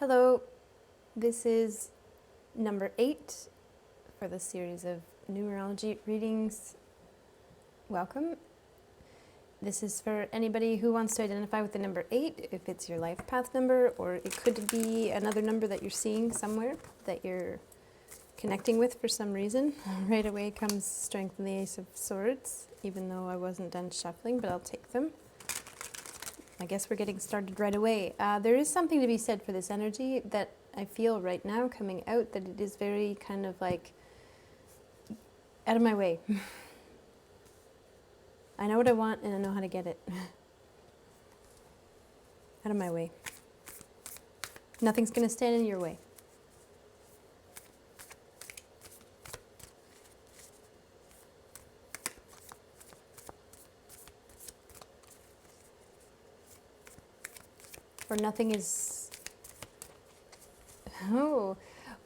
Hello, this is number 8 for the series of numerology readings. Welcome. This is for anybody who wants to identify with the number 8, if it's your life path number, or it could be another number that you're seeing somewhere that you're connecting with for some reason. Right away comes Strength and the Ace of Swords, even though I wasn't done shuffling, but I'll take them. I guess we're getting started right away. There is something to be said for this energy that I feel right now coming out, that it is very kind of like out of my way. I know what I want and I know how to get it. Out of my way. Nothing's going to stand in your way. Or nothing is... Oh,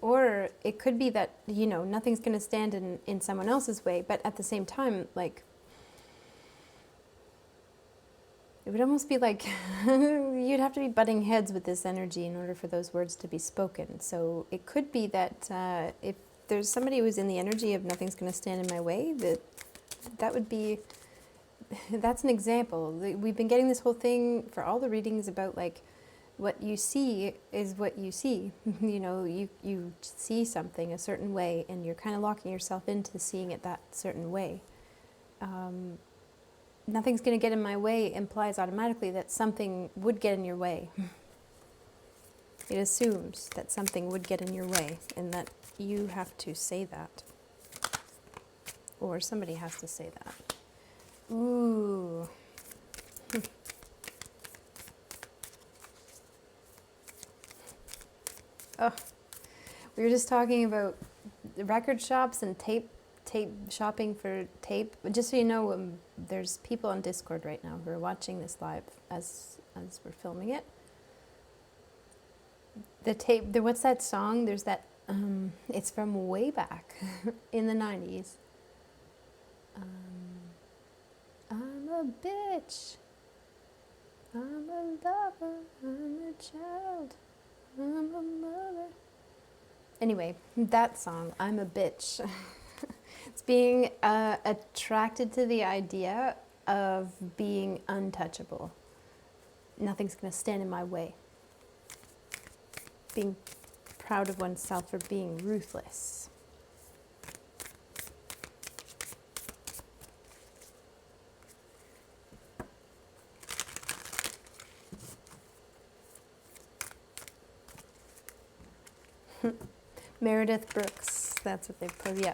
or it could be that, you know, nothing's going to stand in someone else's way, but at the same time, like, it would almost be like you'd have to be butting heads with this energy in order for those words to be spoken. So it could be that if there's somebody who's in the energy of nothing's going to stand in my way, that would be... That's an example. We've been getting this whole thing for all the readings about, like, what you see is what you see. You know, you see something a certain way and you're kind of locking yourself into seeing it that certain way. Nothing's going to get in my way implies automatically that something would get in your way. It assumes that something would get in your way and that you have to say that. Or somebody has to say that. Ooh. Oh, we were just talking about the record shops and tape shopping for tape. Just so you know, there's people on Discord right now who are watching this live as we're filming it. The tape, what's that song? There's that, it's from way back in the 90s. I'm a bitch, I'm a lover, I'm a child, I'm a mother. Anyway, that song, I'm a bitch. It's being attracted to the idea of being untouchable. Nothing's going to stand in my way. Being proud of oneself for being ruthless. Meredith Brooks, that's what they've put, yeah.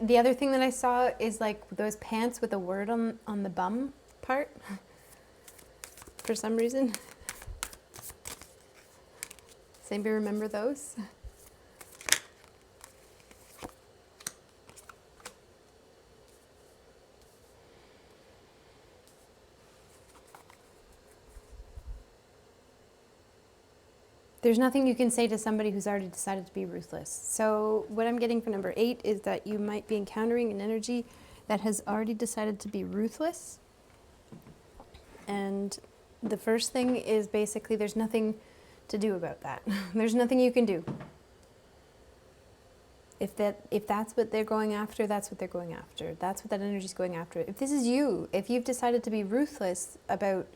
The other thing that I saw is like those pants with a word on the bum part, for some reason. Does anybody remember those? There's nothing you can say to somebody who's already decided to be ruthless. So what I'm getting for number 8 is that you might be encountering an energy that has already decided to be ruthless. And the first thing is basically there's nothing to do about that. There's nothing you can do. If that's what they're going after, that's what they're going after. That's what that energy's going after. If this is you, if you've decided to be ruthless about...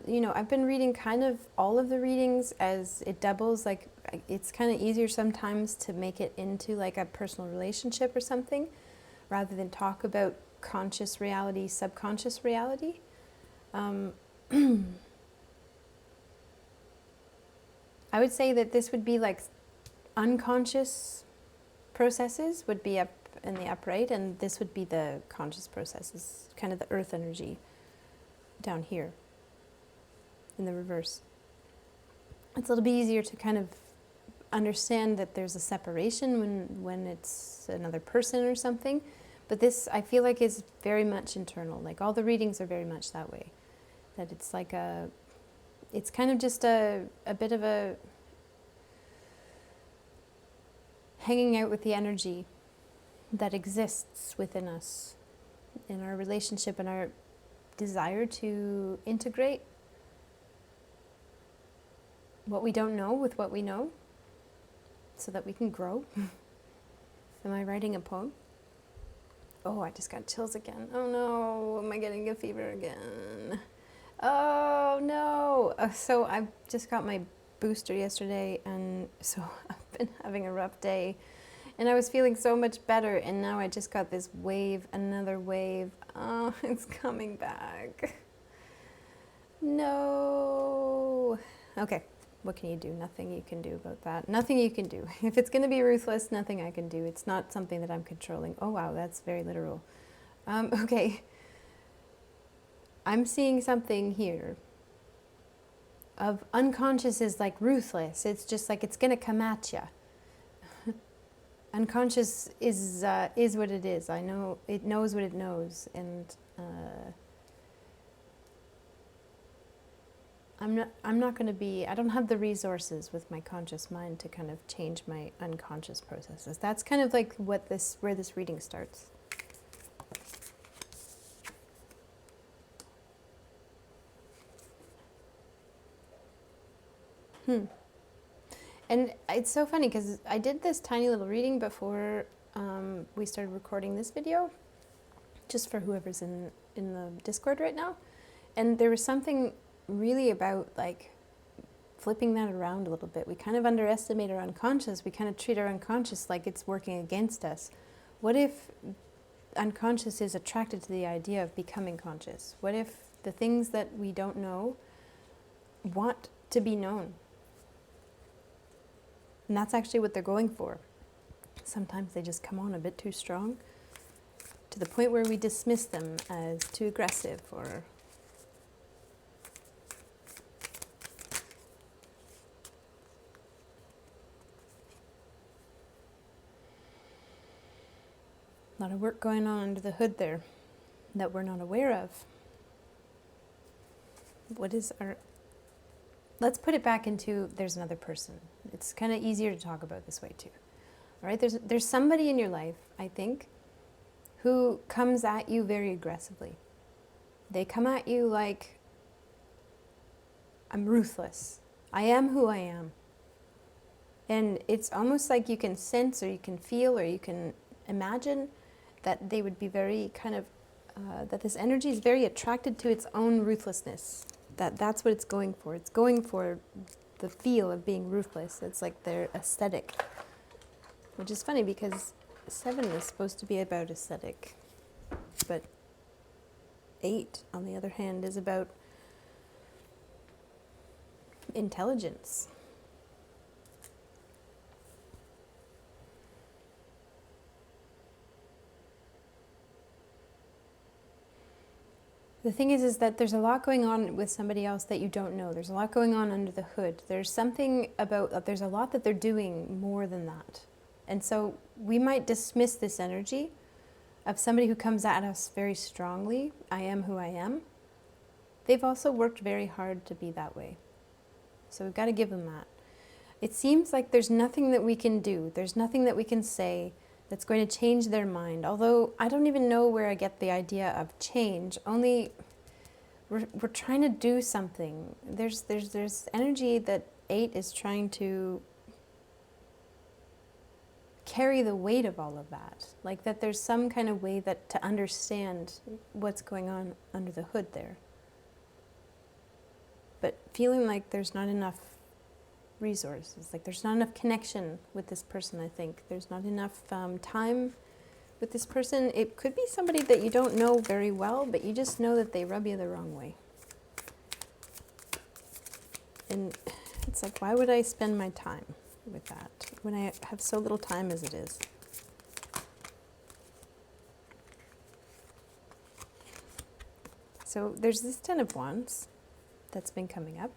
you know, I've been reading kind of all of the readings as it doubles. Like, it's kind of easier sometimes to make it into like a personal relationship or something, rather than talk about conscious reality, subconscious reality. I would say that this would be like unconscious processes would be up in the upright, and this would be the conscious processes, kind of the earth energy down here. In the reverse. It's a little bit easier to kind of understand that there's a separation when it's another person or something, but this I feel like is very much internal. Like all the readings are very much that way. That it's like it's kind of just a bit of a hanging out with the energy that exists within us in our relationship and our desire to integrate what we don't know with what we know so that we can grow. Am I writing a poem? Oh, I just got chills again. Oh no, am I getting a fever again? Oh no. So I just got my booster yesterday, and so I've been having a rough day. And I was feeling so much better, and now I just got this wave, another wave. Oh, it's coming back. No. Okay, what can you do? Nothing you can do about that. Nothing you can do. If it's going to be ruthless, nothing I can do. It's not something that I'm controlling. Oh wow, that's very literal. Okay. I'm seeing something here of unconscious is like ruthless. It's just like it's going to come at you. Unconscious is what it is. I know it knows what it knows, and I'm not going to be. I don't have the resources with my conscious mind to kind of change my unconscious processes. That's kind of like where this reading starts. And it's so funny because I did this tiny little reading before we started recording this video, just for whoever's in the Discord right now. And there was something really about like flipping that around a little bit. We kind of underestimate our unconscious. We kind of treat our unconscious like it's working against us. What if unconscious is attracted to the idea of becoming conscious? What if the things that we don't know want to be known? And that's actually what they're going for. Sometimes they just come on a bit too strong, to the point where we dismiss them as too aggressive or a lot of work going on under the hood there that we're not aware of. What is our... Let's put it back into there's another person. It's kind of easier to talk about this way too. All right, there's somebody in your life, I think, who comes at you very aggressively. They come at you like, I'm ruthless. I am who I am. And it's almost like you can sense or you can feel or you can imagine that they would be very kind of, that this energy is very attracted to its own ruthlessness. That's what it's going for. It's going for the feel of being ruthless. It's like their aesthetic. Which is funny because 7 is supposed to be about aesthetic. But 8, on the other hand, is about intelligence. The thing is that there's a lot going on with somebody else that you don't know. There's a lot going on under the hood. There's something about, there's a lot that they're doing more than that. And so we might dismiss this energy of somebody who comes at us very strongly. I am who I am. They've also worked very hard to be that way. So we've got to give them that. It seems like there's nothing that we can do. There's nothing that we can say that's going to change their mind. Although I don't even know where I get the idea of change. Only we're trying to do something. There's energy that 8 is trying to carry the weight of all of that. Like that there's some kind of way that to understand what's going on under the hood there. But feeling like there's not enough resources, like there's not enough connection with this person, I think. There's not enough time with this person. It could be somebody that you don't know very well, but you just know that they rub you the wrong way. And it's like, why would I spend my time with that when I have so little time as it is? So there's this 10 of Wands that's been coming up.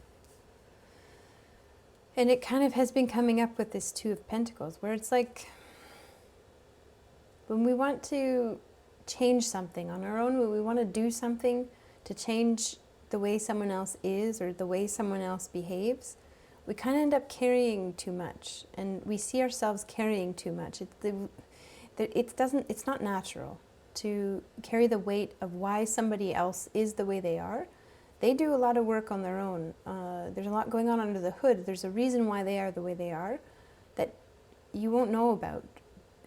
And it kind of has been coming up with this 2 of Pentacles, where it's like, when we want to change something on our own, when we want to do something to change the way someone else is or the way someone else behaves, we kind of end up carrying too much, and we see ourselves carrying too much. It's not natural. to carry the weight of why somebody else is the way they are, they do a lot of work on their own. There's a lot going on under the hood. There's a reason why they are the way they are that you won't know about,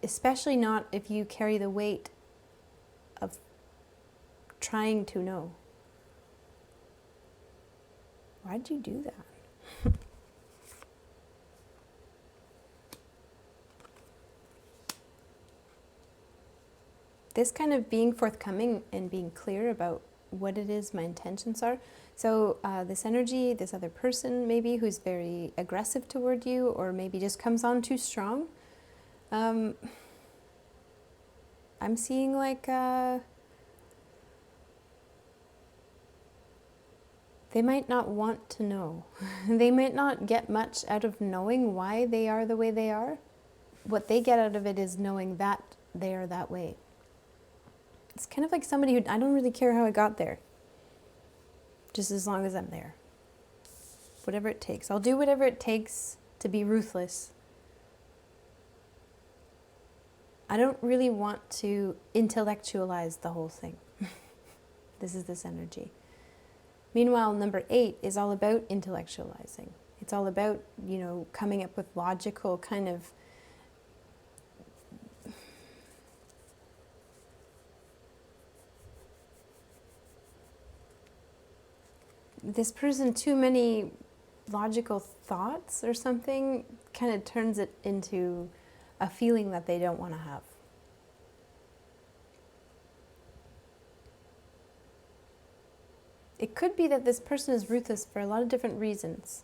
especially not if you carry the weight of trying to know. Why'd you do that? This kind of being forthcoming and being clear about what it is my intentions are. So this energy, this other person maybe who's very aggressive toward you, or maybe just comes on too strong. I'm seeing like they might not want to know. They might not get much out of knowing why they are the way they are. What they get out of it is knowing that they are that way. It's kind of like somebody who, I don't really care how I got there, just as long as I'm there. Whatever it takes. I'll do whatever it takes to be ruthless. I don't really want to intellectualize the whole thing. This is this energy. Meanwhile, number 8 is all about intellectualizing. It's all about, coming up with logical kind of this person, too many logical thoughts or something kind of turns it into a feeling that they don't want to have. It could be that this person is ruthless for a lot of different reasons.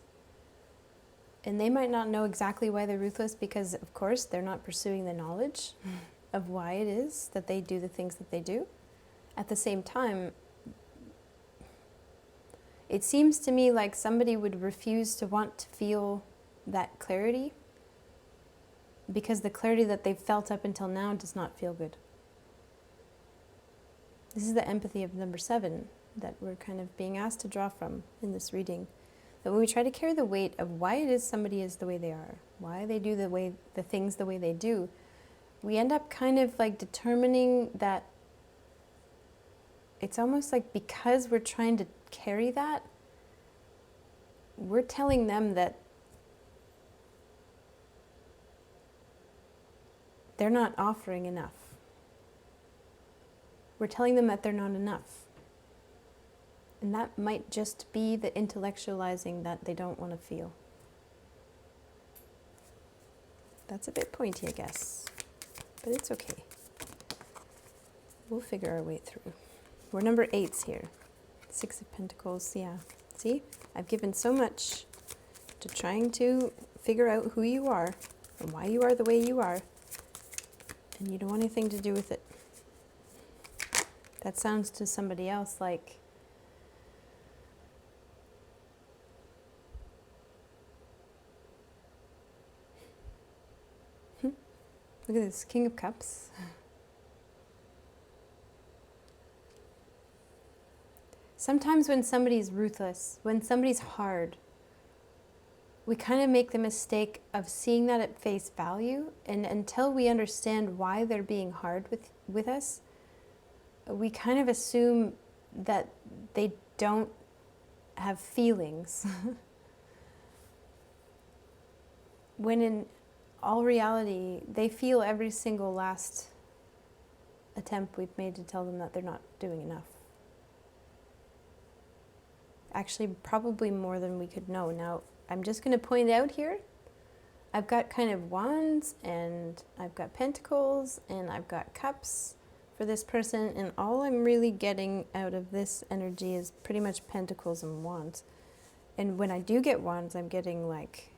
And they might not know exactly why they're ruthless because, of course, they're not pursuing the knowledge of why it is that they do the things that they do. At the same time, it seems to me like somebody would refuse to want to feel that clarity because the clarity that they've felt up until now does not feel good. This is the empathy of number 7 that we're kind of being asked to draw from in this reading. That when we try to carry the weight of why it is somebody is the way they are, why they do the things the way they do, we end up kind of like determining that it's almost like because we're trying to carry that, we're telling them that they're not offering enough. We're telling them that they're not enough. And that might just be the intellectualizing that they don't want to feel. That's a bit pointy, I guess. But it's okay. We'll figure our way through. We're number 8s here. 6 of Pentacles, yeah. See? I've given so much to trying to figure out who you are and why you are the way you are. And you don't want anything to do with it. That sounds to somebody else like look at this, King of Cups. Sometimes when somebody's ruthless, when somebody's hard, we kind of make the mistake of seeing that at face value, and until we understand why they're being hard with us, we kind of assume that they don't have feelings. When in all reality, they feel every single last attempt we've made to tell them that they're not doing enough. Actually, probably more than we could know. Now, I'm just going to point out here, I've got kind of wands, and I've got pentacles, and I've got cups for this person, and all I'm really getting out of this energy is pretty much pentacles and wands. And when I do get wands, I'm getting like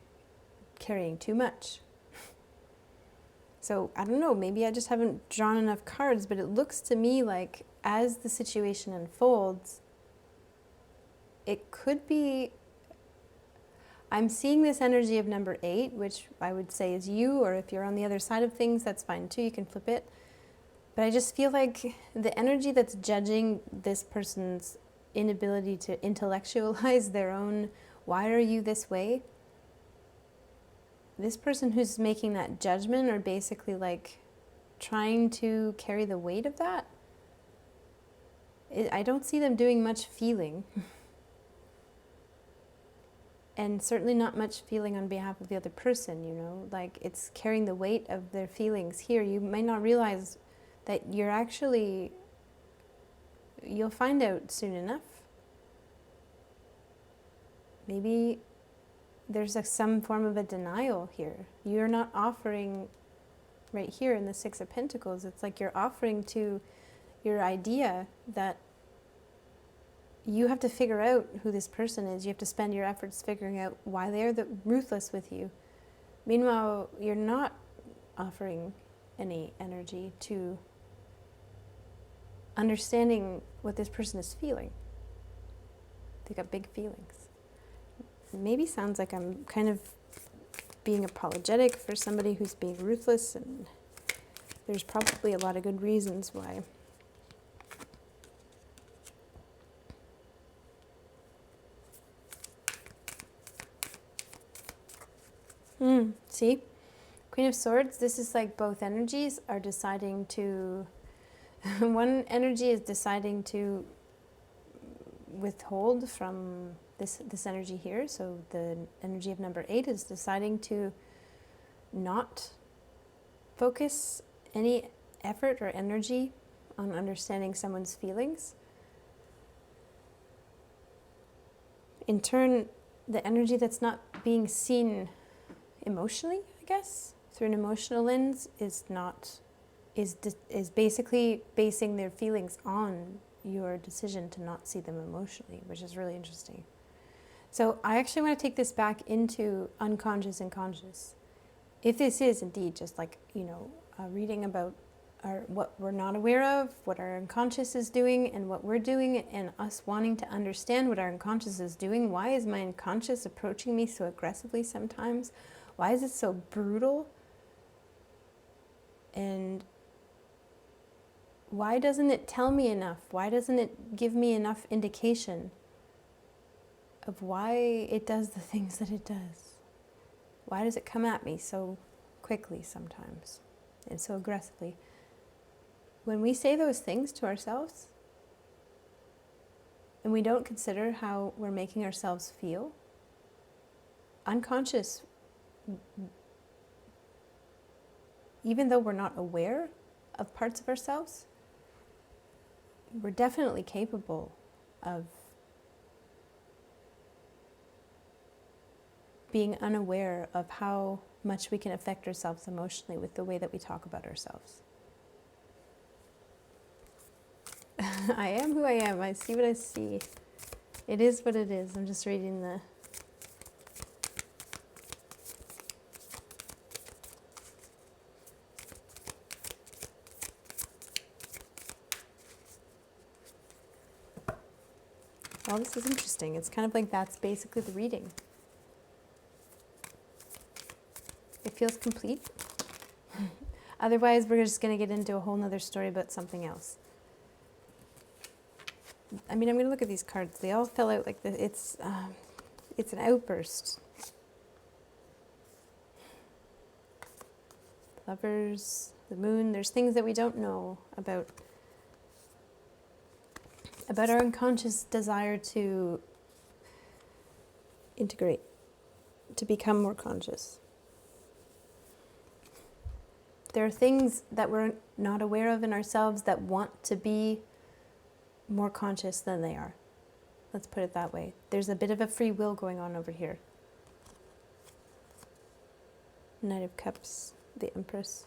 carrying too much. So I don't know, maybe I just haven't drawn enough cards, but it looks to me like as the situation unfolds, it could be, I'm seeing this energy of number 8, which I would say is you, or if you're on the other side of things, that's fine too, you can flip it. But I just feel like the energy that's judging this person's inability to intellectualize their own, why are you this way? This person who's making that judgment are basically like trying to carry the weight of that. I don't see them doing much feeling. And certainly not much feeling on behalf of the other person, you know, like it's carrying the weight of their feelings here. You may not realize that you're actually, you'll find out soon enough. Maybe there's some form of a denial here. You're not offering, right here in the Six of Pentacles, it's like you're offering to your idea that you have to figure out who this person is. You have to spend your efforts figuring out why they're ruthless with you. Meanwhile, you're not offering any energy to understanding what this person is feeling. They got big feelings. Maybe sounds like I'm kind of being apologetic for somebody who's being ruthless, and there's probably a lot of good reasons why. See? Queen of Swords, this is like both energies are deciding to... one energy is deciding to withhold from this energy here. So the energy of number 8 is deciding to not focus any effort or energy on understanding someone's feelings. In turn, the energy that's not being seen emotionally, I guess, through an emotional lens is basically basing their feelings on your decision to not see them emotionally, which is really interesting. So I actually want to take this back into unconscious and conscious. If this is indeed just like, you know, a reading about what we're not aware of, what our unconscious is doing and what we're doing, and us wanting to understand what our unconscious is doing. Why is my unconscious approaching me so aggressively sometimes? Why is it so brutal? And why doesn't it tell me enough? Why doesn't it give me enough indication of why it does the things that it does? Why does it come at me so quickly sometimes and so aggressively? When we say those things to ourselves and we don't consider how we're making ourselves feel, unconscious, even though we're not aware of parts of ourselves, we're definitely capable of being unaware of how much we can affect ourselves emotionally with the way that we talk about ourselves. I am who I am. I see what I see. It is what it is. I'm just reading the... Well, this is interesting. It's kind of like that's basically the reading. It feels complete. Otherwise, we're just going to get into a whole nother story about something else. I mean, I'm going to look at these cards. They all fell out like this. It's an outburst. Lovers, the moon. There's things that we don't know about our unconscious desire to integrate, to become more conscious. There are things that we're not aware of in ourselves that want to be more conscious than they are. Let's put it that way. There's a bit of a free will going on over here. Knight of Cups, the Empress.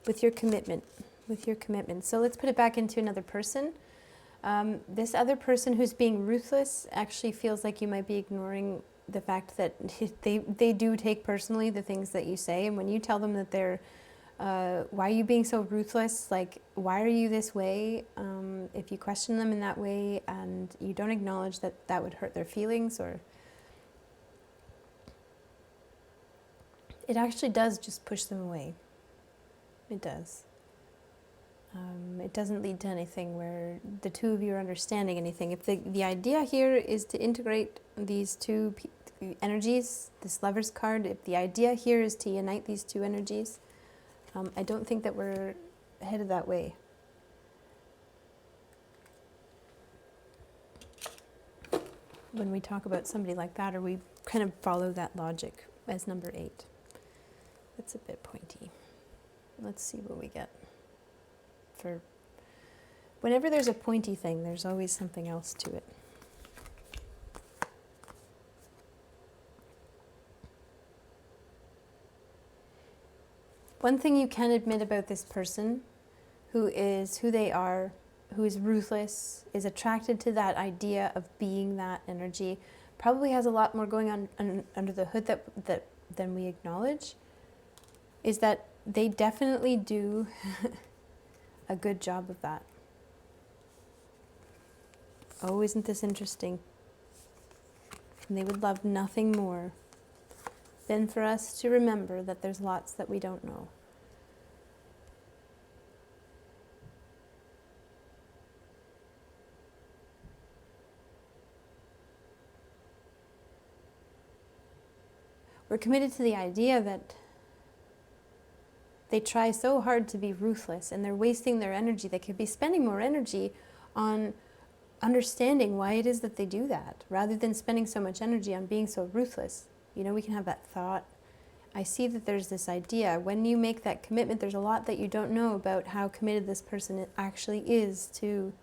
With your commitment. So let's put it back into another person. This other person who's being ruthless actually feels like you might be ignoring the fact that they do take personally the things that you say. And when you tell them that they're, why are you being so ruthless? Like, why are you this way? If you question them in that way and you don't acknowledge that that would hurt their feelings, or it actually does just push them away. It does. It doesn't lead to anything where the two of you are understanding anything. If the idea here is to integrate these two energies, this Lover's card, if the idea here is to unite these two energies, I don't think that we're headed that way. When we talk about somebody like that, or we kind of follow that logic as number 8. It's a bit pointy. Let's see what we get. For whenever there's a pointy thing, there's always something else to it. One thing you can admit about this person, who is who they are, who is ruthless, is attracted to that idea of being that energy, probably has a lot more going on under the hood than we acknowledge, is that they definitely do a good job of that. Oh, isn't this interesting? And they would love nothing more than for us to remember that there's lots that we don't know. We're committed to the idea that they try so hard to be ruthless and they're wasting their energy. They could be spending more energy on understanding why it is that they do that, rather than spending so much energy on being so ruthless. You know, we can have that thought. I see that there's this idea. When you make that commitment, there's a lot that you don't know about how committed this person actually is to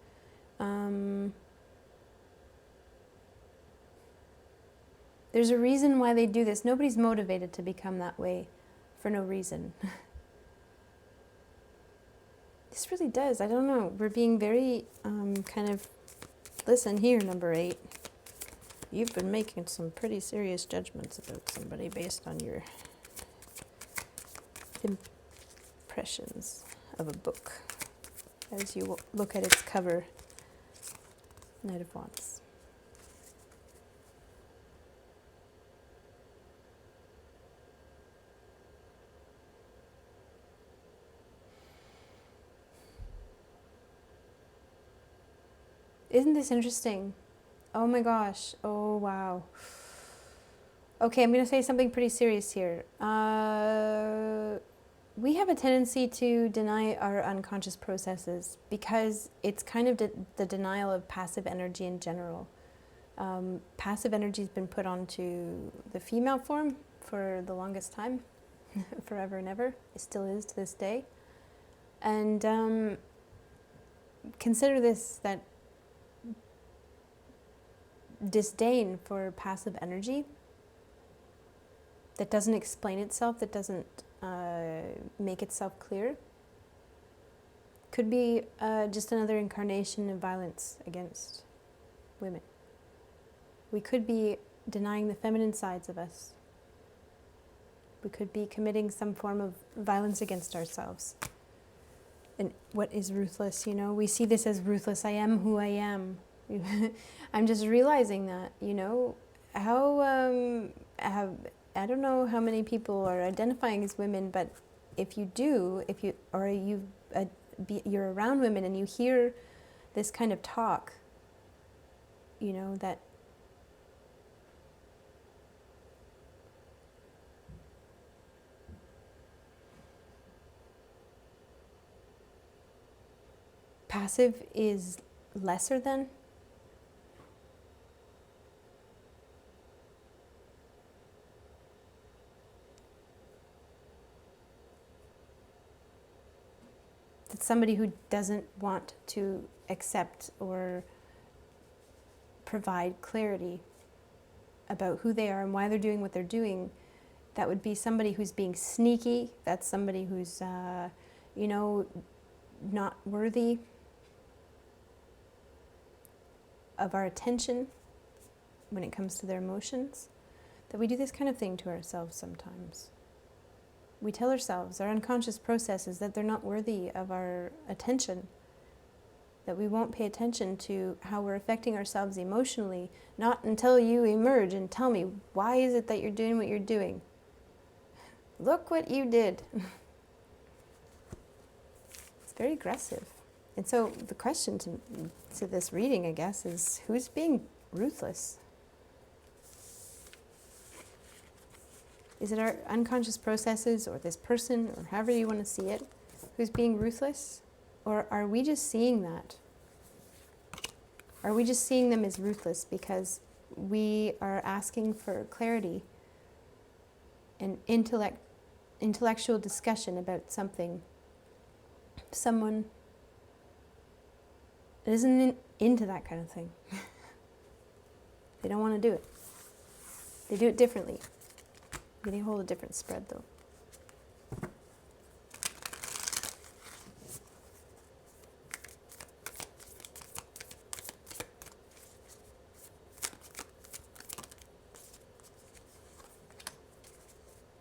there's a reason why they do this. Nobody's motivated to become that way for no reason. This really does. I don't know. We're being very kind of, listen here, number 8. You've been making some pretty serious judgments about somebody based on your impressions of a book as you look at its cover. Knight of Wands. Isn't this interesting? Oh my gosh. Oh wow. Okay, I'm going to say something pretty serious here. We have a tendency to deny our unconscious processes because it's kind of the denial of passive energy in general. Passive energy has been put onto the female form for the longest time, forever and ever. It still is to this day. And consider this, that disdain for passive energy that doesn't explain itself, that doesn't make itself clear, could be just another incarnation of violence against women. We could be denying the feminine sides of us. We could be committing some form of violence against ourselves. And what is ruthless, you know? We see this as ruthless. I am who I am. I'm just realizing that, you know, how I don't know how many people are identifying as women, but if you do, you're around women and you hear this kind of talk, you know, that passive is lesser than. That somebody who doesn't want to accept or provide clarity about who they are and why they're doing what they're doing, that would be somebody who's being sneaky. That's somebody who's, you know, not worthy of our attention when it comes to their emotions. That we do this kind of thing to ourselves sometimes. We tell ourselves, our unconscious processes, that they're not worthy of our attention, that we won't pay attention to how we're affecting ourselves emotionally, not until you emerge and tell me, why is it that you're doing what you're doing? Look what you did. It's very aggressive. And so the question to this reading, I guess, is who's being ruthless? Is it our unconscious processes or this person or however you want to see it who's being ruthless? Or are we just seeing that? Are we just seeing them as ruthless because we are asking for clarity and intellectual discussion about something, someone that isn't into that kind of thing? They don't want to do it. They do it differently. I'm getting a hold of a different spread though.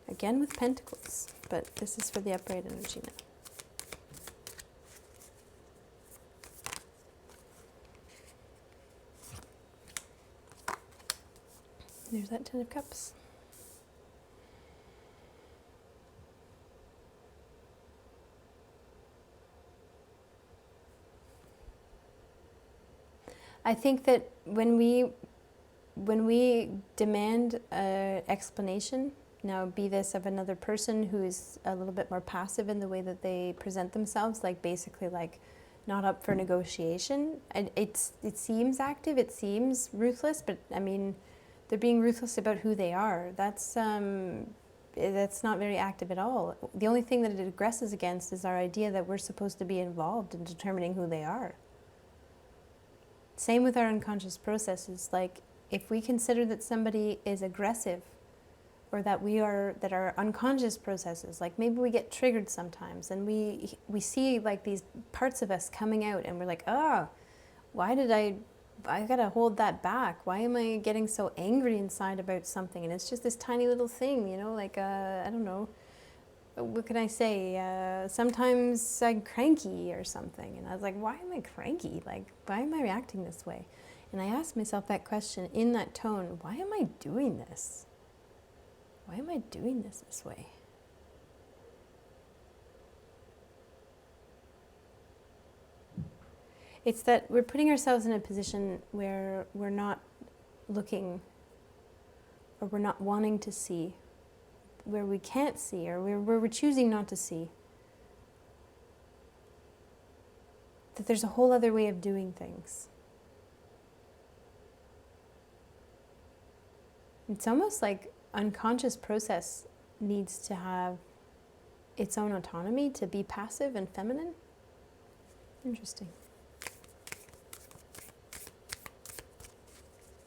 Again with Pentacles, but this is for the upright energy now. There's that Ten of Cups. I think that when we demand an explanation, now be this of another person who's a little bit more passive in the way that they present themselves, like basically like not up for negotiation. And it seems active, it seems ruthless, but I mean, they're being ruthless about who they are. That's not very active at all. The only thing that it aggresses against is our idea that we're supposed to be involved in determining who they are. Same with our unconscious processes. Like if we consider that somebody is aggressive, or that our unconscious processes, like maybe we get triggered sometimes and we see like these parts of us coming out and we're like, oh, why did I gotta hold that back? Why am I getting so angry inside about something? And it's just this tiny little thing, you know, like, I don't know, what can I say? Sometimes I'm cranky or something. And I was like, why am I cranky? Like, why am I reacting this way? And I asked myself that question in that tone, why am I doing this? Why am I doing this way? It's that we're putting ourselves in a position where we're not looking, or we're not wanting to see, where we can't see, or where we're choosing not to see. That there's a whole other way of doing things. It's almost like unconscious process needs to have its own autonomy to be passive and feminine. Interesting.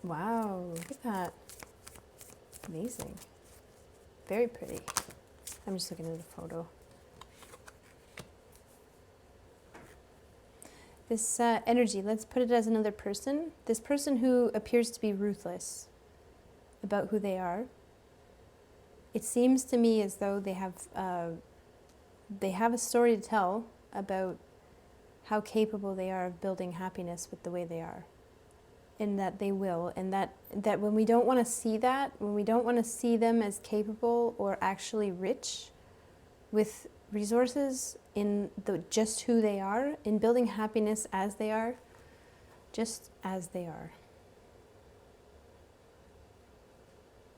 Wow, look at that. Amazing. Very pretty. I'm just looking at a photo. This energy, let's put it as another person. This person who appears to be ruthless about who they are. It seems to me as though they have a story to tell about how capable they are of building happiness with the way they are, and that they will, and that when we don't want to see that, when we don't want to see them as capable or actually rich with resources in just who they are, in building happiness as they are, just as they are.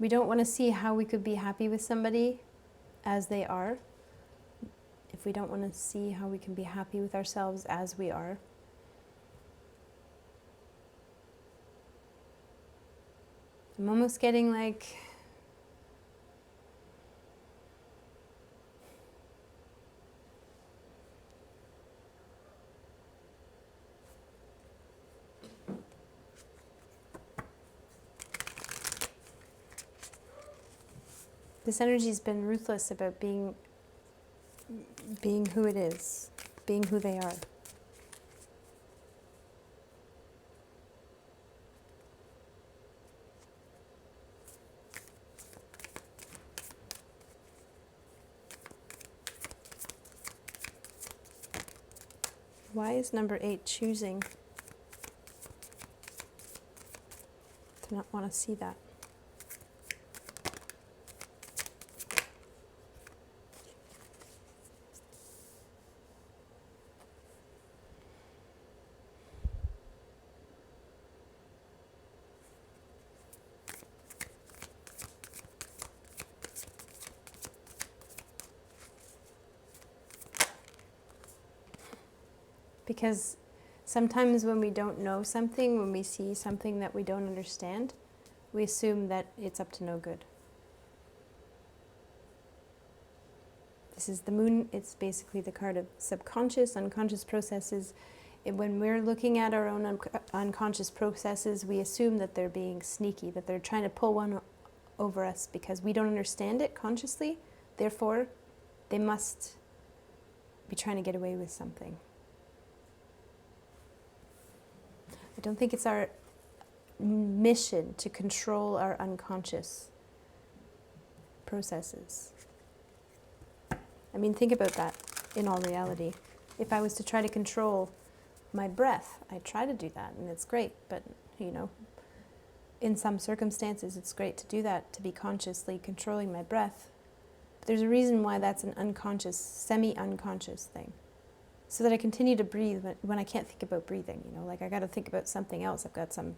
We don't want to see how we could be happy with somebody as they are, if we don't want to see how we can be happy with ourselves as we are. I'm almost getting like this energy's been ruthless about being who it is, being who they are. Why is number 8 choosing to not want to see that? Because sometimes when we don't know something, when we see something that we don't understand, we assume that it's up to no good. This is the moon. It's basically the card of subconscious, unconscious processes. When we're looking at our own unconscious processes, we assume that they're being sneaky, that they're trying to pull one over us because we don't understand it consciously. Therefore, they must be trying to get away with something. I don't think it's our mission to control our unconscious processes. I mean, think about that in all reality. If I was to try to control my breath, I try to do that, and it's great, but, in some circumstances it's great to do that, to be consciously controlling my breath. But there's a reason why that's an unconscious, semi-unconscious thing. So that I continue to breathe when I can't think about breathing, like I got to think about something else. I've got some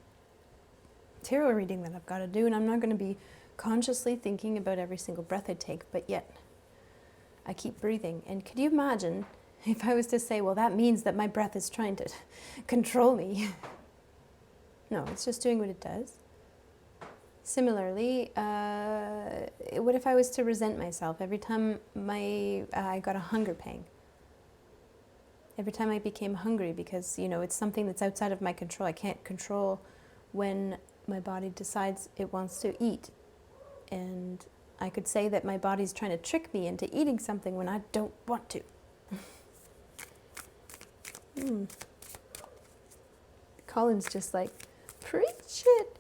tarot reading that I've got to do, and I'm not going to be consciously thinking about every single breath I take, but yet I keep breathing. And could you imagine if I was to say, well, that means that my breath is trying to control me? No, it's just doing what it does. Similarly, what if I was to resent myself every time I got a hunger pang? Every time I became hungry because, it's something that's outside of my control. I can't control when my body decides it wants to eat. And I could say that my body's trying to trick me into eating something when I don't want to. Colin's just like, preach it.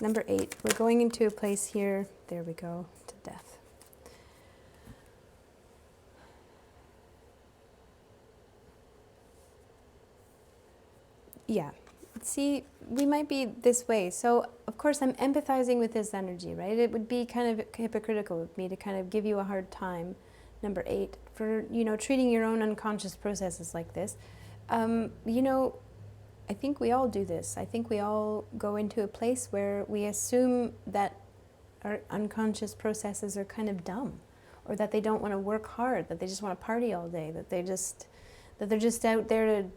Number 8, we're going into a place here, there we go, to death. Yeah, see, we might be this way. So, of course, I'm empathizing with this energy, right? It would be kind of hypocritical of me to kind of give you a hard time, number 8, for, treating your own unconscious processes like this. I think we all do this. I think we all go into a place where we assume that our unconscious processes are kind of dumb, or that they don't want to work hard, that they just want to party all day, that they're just out there to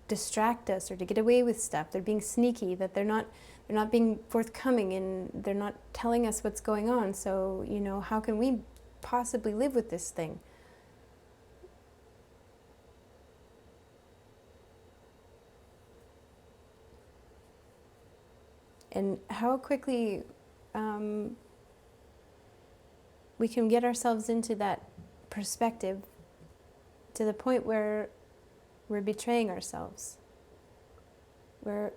distract us or to get away with stuff. They're being sneaky, that they're not being forthcoming, and they're not telling us what's going on. So, how can we possibly live with this thing? And how quickly we can get ourselves into that perspective to the point where we're betraying ourselves, where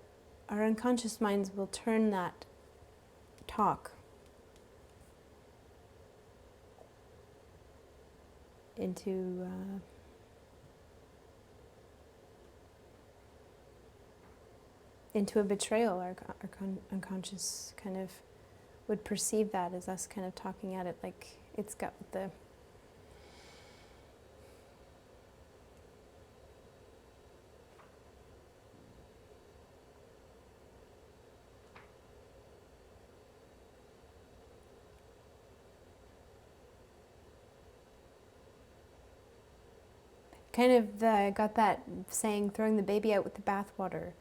our unconscious minds will turn that talk into a betrayal. Our unconscious kind of would perceive that as us kind of talking at it like it's got the kind of got that saying, throwing the baby out with the bathwater.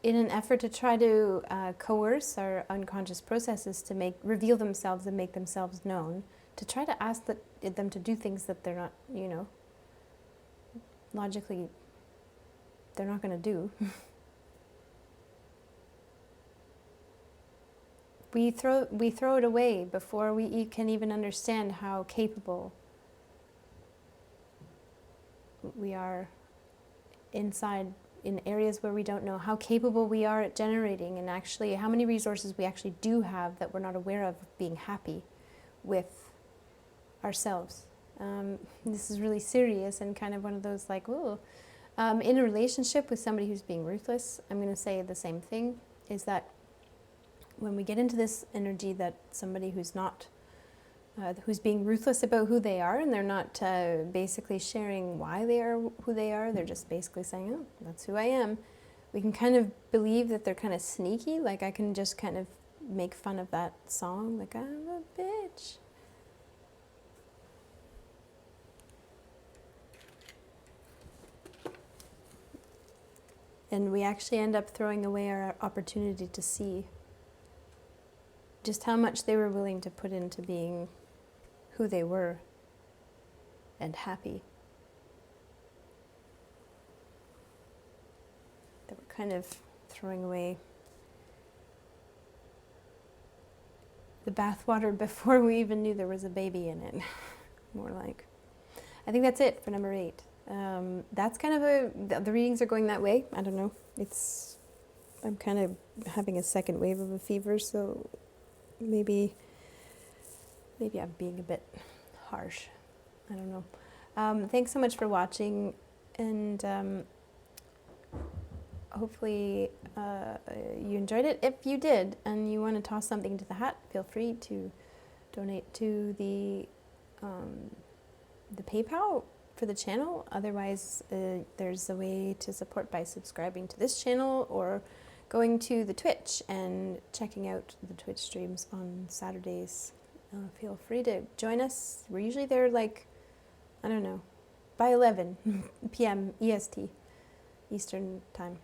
In an effort to try to coerce our unconscious processes to reveal themselves and make themselves known, to try to ask them to do things that they're not, logically, they're not going to do. We throw it away before we can even understand how capable we are inside, in areas where we don't know, how capable we are at generating, and actually how many resources we actually do have that we're not aware of being happy with ourselves. This is really serious and kind of one of those like, ooh. In a relationship with somebody who's being ruthless, I'm going to say the same thing, is that when we get into this energy that somebody who's not who's being ruthless about who they are, and they're not basically sharing why they are who they are. They're just basically saying, oh, that's who I am. We can kind of believe that they're kind of sneaky. Like, I can just kind of make fun of that song, like, I'm a bitch. And we actually end up throwing away our opportunity to see just how much they were willing to put into being who they were and happy. That we're kind of throwing away the bathwater before we even knew there was a baby in it. More like. I think that's it for number 8. That's kind of the readings are going that way. I don't know. I'm kind of having a second wave of a fever, so maybe I'm being a bit harsh. I don't know. Thanks so much for watching, and hopefully you enjoyed it. If you did and you want to toss something into the hat, feel free to donate to the PayPal for the channel. Otherwise, there's a way to support by subscribing to this channel or going to the Twitch and checking out the Twitch streams on Saturdays. Feel free to join us. We're usually there, like, I don't know, by 11 p.m. EST, Eastern Time.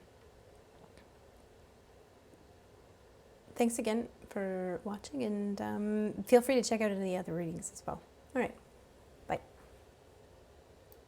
Thanks again for watching, and feel free to check out any other readings as well. All right.